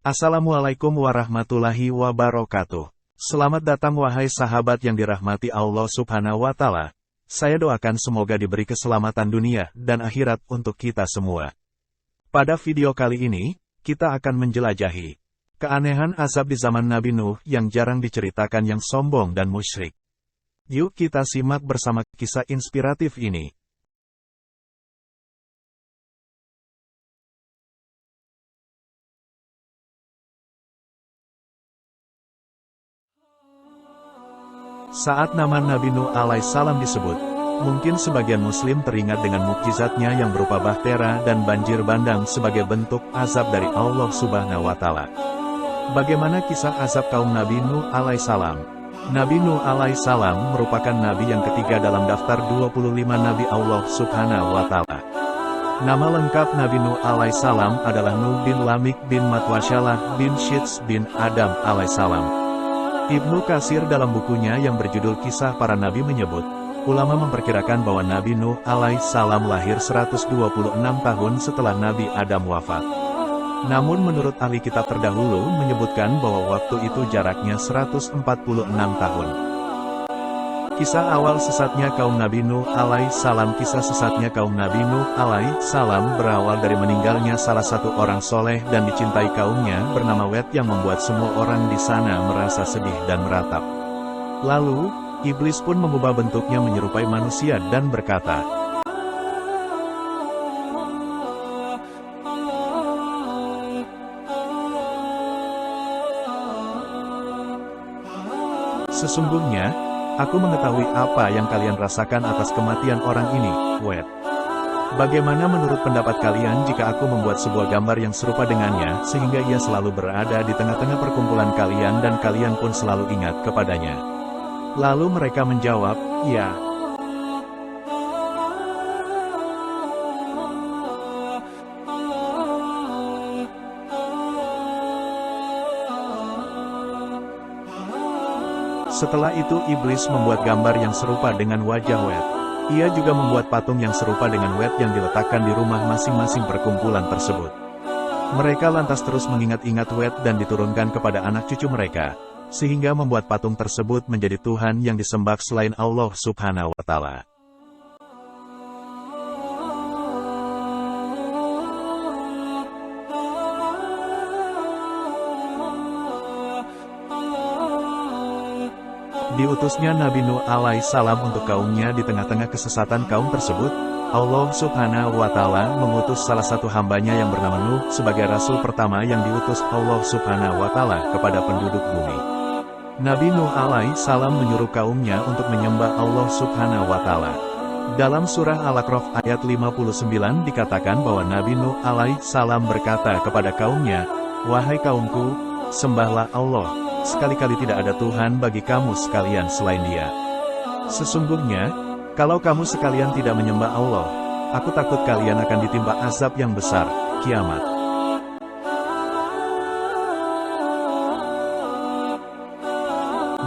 Assalamualaikum warahmatullahi wabarakatuh. Selamat datang wahai sahabat yang dirahmati Allah Subhanahu wa Ta'ala. Saya doakan semoga diberi keselamatan dunia dan akhirat untuk kita semua. Pada video kali ini, kita akan menjelajahi keanehan azab di zaman Nabi Nuh yang jarang diceritakan yang sombong dan musyrik. Yuk kita simak bersama kisah inspiratif ini. Saat nama Nabi Nuh alaihissalam disebut, mungkin sebagian muslim teringat dengan mukjizatnya yang berupa bahtera dan banjir bandang sebagai bentuk azab dari Allah Subhanahu wa Ta'ala. Bagaimana kisah azab kaum Nabi Nuh alaihissalam? Nabi Nuh alaihissalam merupakan nabi yang ketiga dalam daftar 25 nabi Allah Subhanahu wa Ta'ala. Nama lengkap Nabi Nuh alaihissalam adalah Nuh bin Lamik bin Matwasyalah bin Syits bin Adam alaihissalam. Ibnu Katsir dalam bukunya yang berjudul Kisah Para Nabi menyebut, ulama memperkirakan bahwa Nabi Nuh alaihissalam lahir 126 tahun setelah Nabi Adam wafat. Namun menurut ahli kitab terdahulu menyebutkan bahwa waktu itu jaraknya 146 tahun. Kisah awal sesatnya kaum Nabi Nuh alaihissalam. Kisah sesatnya kaum Nabi Nuh alaihissalam berawal dari meninggalnya salah satu orang soleh dan dicintai kaumnya bernama Wed yang membuat semua orang di sana merasa sedih dan meratap. Lalu, iblis pun mengubah bentuknya menyerupai manusia dan berkata, "Sesungguhnya, aku mengetahui apa yang kalian rasakan atas kematian orang ini, Wed. Bagaimana menurut pendapat kalian jika aku membuat sebuah gambar yang serupa dengannya, sehingga ia selalu berada di tengah-tengah perkumpulan kalian dan kalian pun selalu ingat kepadanya?" Lalu mereka menjawab, "Ya." Setelah itu iblis membuat gambar yang serupa dengan wajah Wed. Ia juga membuat patung yang serupa dengan Wed yang diletakkan di rumah masing-masing perkumpulan tersebut. Mereka lantas terus mengingat-ingat Wed dan diturunkan kepada anak cucu mereka, sehingga membuat patung tersebut menjadi Tuhan yang disembah selain Allah Subhanahu wa Ta'ala. Diutusnya Nabi Nuh alaihissalam untuk kaumnya di tengah-tengah kesesatan kaum tersebut, Allah Subhanahu wa Ta'ala mengutus salah satu hambanya yang bernama Nuh sebagai rasul pertama yang diutus Allah Subhanahu wa Ta'ala kepada penduduk bumi. Nabi Nuh alaihissalam menyuruh kaumnya untuk menyembah Allah Subhanahu wa Ta'ala. Dalam surah Al-A'raf ayat 59 dikatakan bahwa Nabi Nuh alaihissalam berkata kepada kaumnya, "Wahai kaumku, sembahlah Allah. Sekali-kali tidak ada Tuhan bagi kamu sekalian selain Dia. Sesungguhnya, kalau kamu sekalian tidak menyembah Allah, aku takut kalian akan ditimpa azab yang besar, kiamat."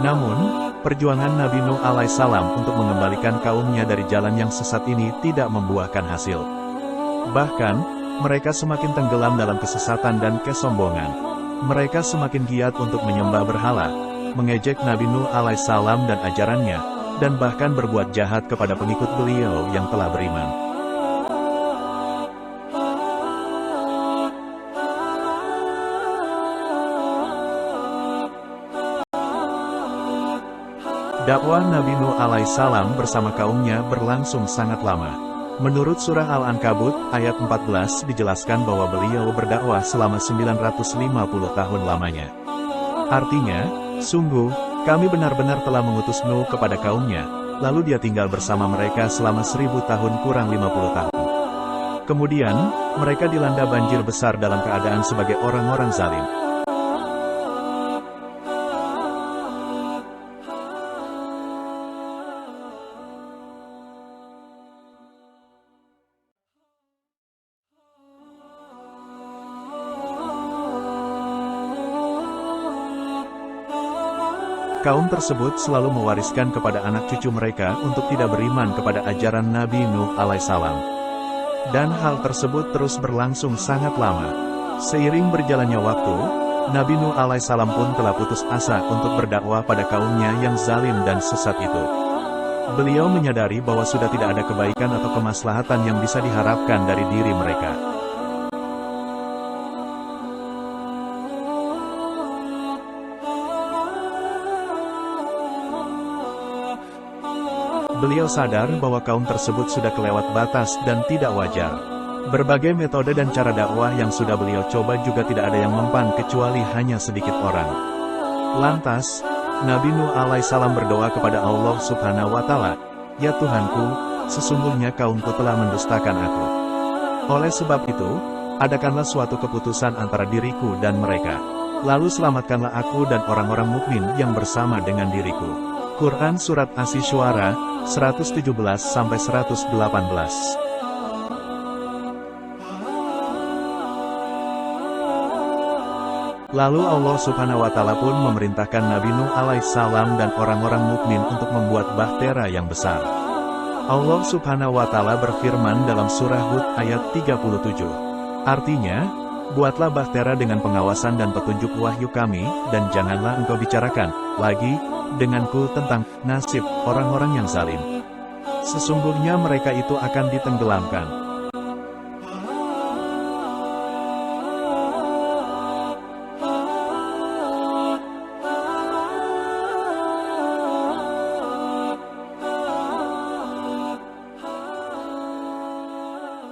Namun, perjuangan Nabi Nuh alaihissalam untuk mengembalikan kaumnya dari jalan yang sesat ini tidak membuahkan hasil. Bahkan, mereka semakin tenggelam dalam kesesatan dan kesombongan. Mereka semakin giat untuk menyembah berhala, mengejek Nabi Nuh alaihissalam dan ajarannya, dan bahkan berbuat jahat kepada pengikut beliau yang telah beriman. Dakwah Nabi Nuh alaihissalam bersama kaumnya berlangsung sangat lama. Menurut surah Al-Ankabut, ayat 14 dijelaskan bahwa beliau berdakwah selama 950 tahun lamanya. Artinya, sungguh, kami benar-benar telah mengutus Nuh kepada kaumnya, lalu dia tinggal bersama mereka selama 1000 tahun kurang 50 tahun. Kemudian, mereka dilanda banjir besar dalam keadaan sebagai orang-orang zalim. Kaum tersebut selalu mewariskan kepada anak cucu mereka untuk tidak beriman kepada ajaran Nabi Nuh alaihissalam. Dan hal tersebut terus berlangsung sangat lama. Seiring berjalannya waktu, Nabi Nuh alaihissalam pun telah putus asa untuk berdakwah pada kaumnya yang zalim dan sesat itu. Beliau menyadari bahwa sudah tidak ada kebaikan atau kemaslahatan yang bisa diharapkan dari diri mereka. Beliau sadar bahwa kaum tersebut sudah kelewat batas dan tidak wajar. Berbagai metode dan cara dakwah yang sudah beliau coba juga tidak ada yang mempan kecuali hanya sedikit orang. Lantas, Nabi Nuh alaihissalam berdoa kepada Allah Subhanahu wa Ta'ala, "Ya Tuhanku, sesungguhnya kaumku telah mendustakan aku. Oleh sebab itu, adakanlah suatu keputusan antara diriku dan mereka. Lalu selamatkanlah aku dan orang-orang mukmin yang bersama dengan diriku." Quran Surat Asy-Syu'ara 117-118. Lalu Allah Subhanahu wa Ta'ala pun memerintahkan Nabi Nuh alaihissalam dan orang-orang mukmin untuk membuat bahtera yang besar. Allah Subhanahu wa Ta'ala berfirman dalam surah Hud ayat 37. Artinya, buatlah bahtera dengan pengawasan dan petunjuk wahyu kami, dan janganlah engkau bicarakan lagi denganku tentang nasib orang-orang yang zalim. Sesungguhnya mereka itu akan ditenggelamkan.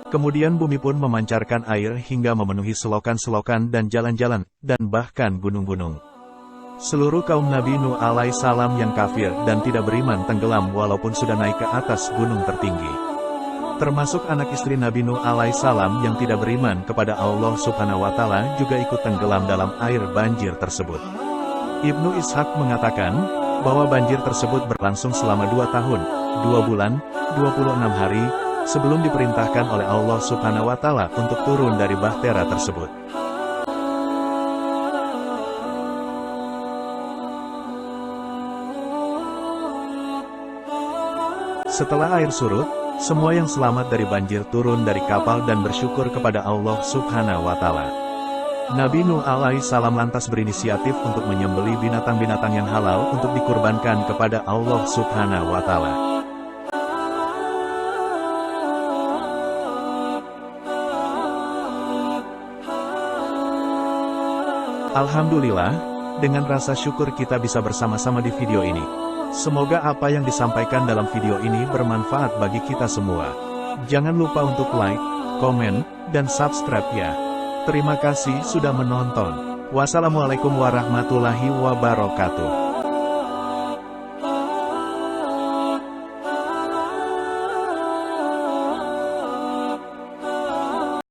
Kemudian bumi pun memancarkan air hingga memenuhi selokan-selokan dan jalan-jalan, dan bahkan gunung-gunung. Seluruh kaum Nabi Nuh alaihissalam yang kafir dan tidak beriman tenggelam walaupun sudah naik ke atas gunung tertinggi. Termasuk anak istri Nabi Nuh alaihissalam yang tidak beriman kepada Allah Subhanahu wa Ta'ala juga ikut tenggelam dalam air banjir tersebut. Ibnu Ishaq mengatakan bahwa banjir tersebut berlangsung selama 2 tahun, 2 bulan, 26 hari, sebelum diperintahkan oleh Allah Subhanahu wa Ta'ala untuk turun dari bahtera tersebut. Setelah air surut, semua yang selamat dari banjir turun dari kapal dan bersyukur kepada Allah Subhanahu wa Ta'ala. Nabi Nuh alaihissalam lantas berinisiatif untuk menyembelih binatang-binatang yang halal untuk dikurbankan kepada Allah Subhanahu wa Ta'ala. Alhamdulillah, dengan rasa syukur kita bisa bersama-sama di video ini. Semoga apa yang disampaikan dalam video ini bermanfaat bagi kita semua. Jangan lupa untuk like, komen, dan subscribe ya. Terima kasih sudah menonton. Wassalamualaikum warahmatullahi wabarakatuh.